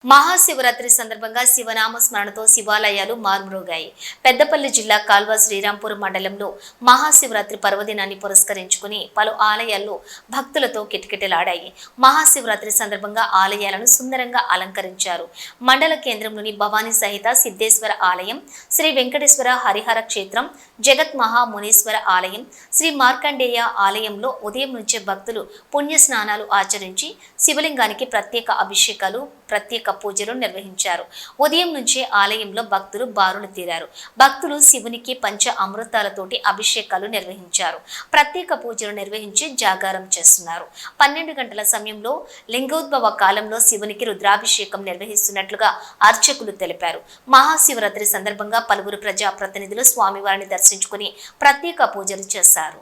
మహాశివరాత్రి సందర్భంగా శివనామ స్మరణతో శివాలయాలు మార్మోగాయి. పెద్దపల్లి జిల్లా కాల్వ శ్రీరాంపూర్ మండలంలో మహాశివరాత్రి పర్వదినాన్ని పురస్కరించుకుని పలు ఆలయాల్లో భక్తులతో కిటకిటలాడాయి. మహాశివరాత్రి సందర్భంగా ఆలయాలను సుందరంగా అలంకరించారు. మండల కేంద్రంలోని భవానీ సహిత సిద్ధేశ్వర ఆలయం, శ్రీ వెంకటేశ్వర హరిహర క్షేత్రం, జగత్ మహామునీశ్వర ఆలయం, శ్రీ మార్కండేయ ఆలయంలో ఉదయం నుంచే భక్తులు పుణ్య స్నానాలు ఆచరించి శివలింగానికి ప్రత్యేక అభిషేకాలు, ప్రత్యేక పూజలు నిర్వహించారు. ఉదయం నుంచే ఆలయంలో భక్తులు బారులు తీరారు. భక్తులు శివునికి పంచ అమృతాలతోటి అభిషేకాలు నిర్వహించారు. ప్రత్యేక పూజలు నిర్వహించి జాగారం చేస్తున్నారు. 12 గంటల సమయంలో లింగోద్భవ కాలంలో శివునికి రుద్రాభిషేకం నిర్వహిస్తున్నట్లుగా అర్చకులు తెలిపారు. మహాశివరాత్రి సందర్భంగా పలువురు ప్రజాప్రతినిధులు స్వామివారిని దర్శించుకుని ప్రత్యేక పూజలు చేశారు.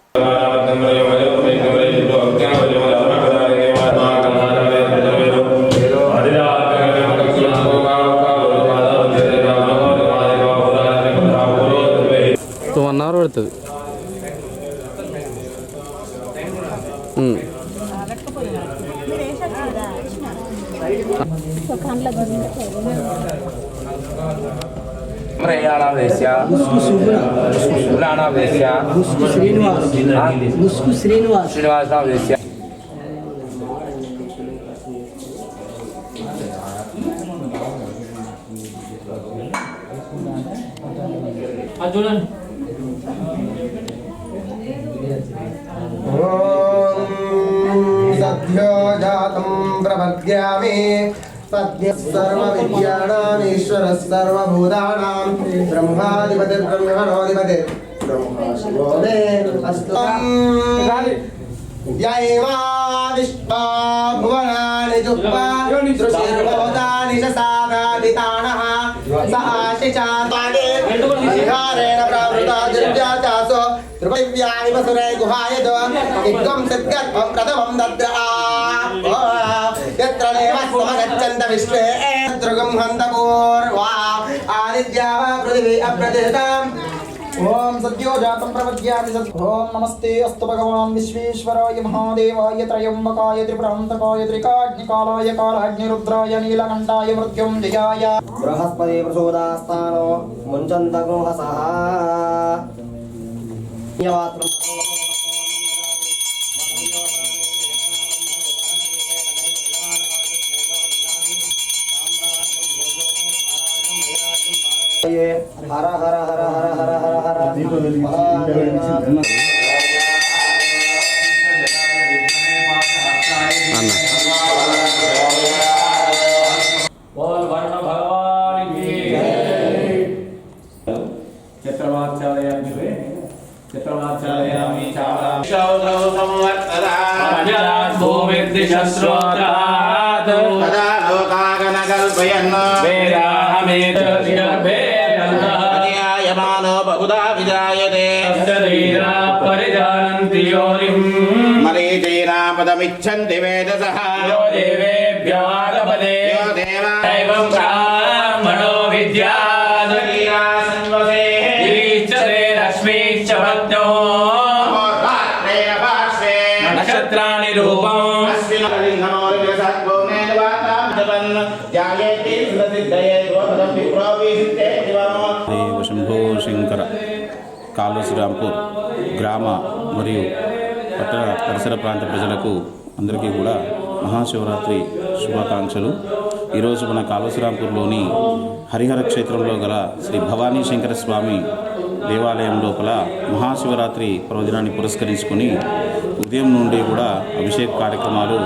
పడుతుంది. శ్రీనివాస చూడండి. सद्यो जातं प्रपद्यामि सद्यः सर्वविद्यानामीश्वरः सर्वभूतानां ब्रह्माधिपतिर्ब्रह्मणोऽधिपतिः ब्रह्मा शिवो मे अस्तु। यैवा विश्वा भुवनानि जुह्वा दृशिर्भूतानि च साधादितानः स आशिचातानि विहारेण प्रवृता दिव्या चासो त्रिपव्यानि वसुरे गुहायतो इक्कं सद्गर्भं प्रथमं दद्रा यत्र देवस्वमगच्छन्त विश्वे दृगं हन्तपूर्वा आदित्या वा पृथिवी अप्रतिहताम् ओम सद्यो जातं प्रपद्यामि ओम नमस्ते अस्तु भगवान् विश्वेश्वराय महादेवाय त्रयंबकाय त्रिपुरान्तकाय त्रिकाग्निकालाय कालाग्निरुद्राय नीलकण्ठाय मृत्युञ्जयाय बृहस्पति प्रचोदास्तानो मुञ्चन्तगोहसः हर हर हर हर हर हर हर चित्रवाचालयामि चावला भूमिर्दिशस्रोत्रात् तदा लोकागणकल्पयन् वेदाहमेत यमानो बहुधा विजायते शरीरा परिजानन्ति योनिं मरीचीना पदमिच्छन्ति वेदसः यो देवेभ्यागपदे यो देवादैवं ब्राह्मणो विद्यात् शरीरासन्वसे गिरीश्चरे लक्ष्मीश्च पत्न्यो रात्रेण पार्श्वे नक्षत्राणि रूपम् శంభో శంకర కాల్వ శ్రీరాంపూర్ గ్రామ మరియు పట్టణ పరిసర ప్రాంత ప్రజలకు అందరికీ కూడా మహాశివరాత్రి శుభాకాంక్షలు. ఈరోజు మన కాల్వ శ్రీరాంపూర్లోని హరిహర క్షేత్రంలో గల శ్రీ భవానీ శంకర స్వామి దేవాలయం లోపల మహాశివరాత్రి పర్వదినాన్ని పురస్కరించుకొని ఉదయం నుండి కూడా అభిషేక కార్యక్రమాలు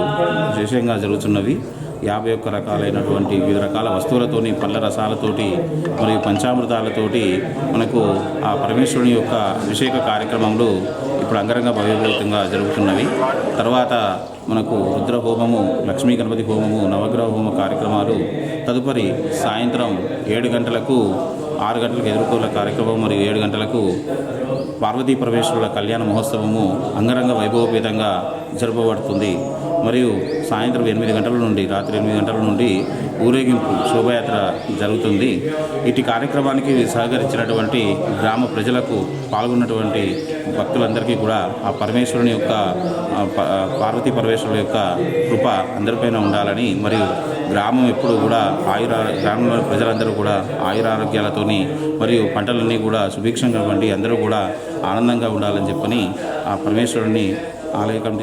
విశేషంగా జరుగుతున్నవి. 51 రకాలైనటువంటి వివిధ రకాల వస్తువులతోని, పళ్ళ రసాలతోటి మరియు పంచామృతాలతోటి మనకు ఆ పరమేశ్వరుని యొక్క అభిషేక కార్యక్రమాలు ఇప్పుడు అంగరంగ వైభవంగా జరుగుతున్నవి. తర్వాత మనకు రుద్ర హోమము, లక్ష్మీ గణపతి హోమము, నవగ్రహ హోమ కార్యక్రమాలు, తదుపరి సాయంత్రం 7 గంటలకు 6 గంటలకు ఎదుర్కోల కార్యక్రమం మరియు 7 గంటలకు పార్వతీ పరమేశ్వరుల కళ్యాణ మహోత్సవము అంగరంగ వైభవపేతంగా జరపబడుతుంది. మరియు సాయంత్రం 8 గంటల నుండి రాత్రి 8 గంటల నుండి ఊరేగింపు శోభయాత్ర జరుగుతుంది. ఇటు కార్యక్రమానికి సహకరించినటువంటి గ్రామ ప్రజలకు, పాల్గొన్నటువంటి భక్తులందరికీ కూడా ఆ పరమేశ్వరుని యొక్క పార్వతీ పరమేశ్వరుని యొక్క కృప అందరిపైన ఉండాలని, మరియు గ్రామం ఎప్పుడు కూడా గ్రామంలోని ప్రజలందరూ కూడా ఆయురారోగ్యాలతోని మరియు పంటలన్నీ కూడా సుభిక్షంగా పండి అందరూ కూడా ఆనందంగా ఉండాలని చెప్పని ఆ పరమేశ్వరుని ఆలయ కమిటీ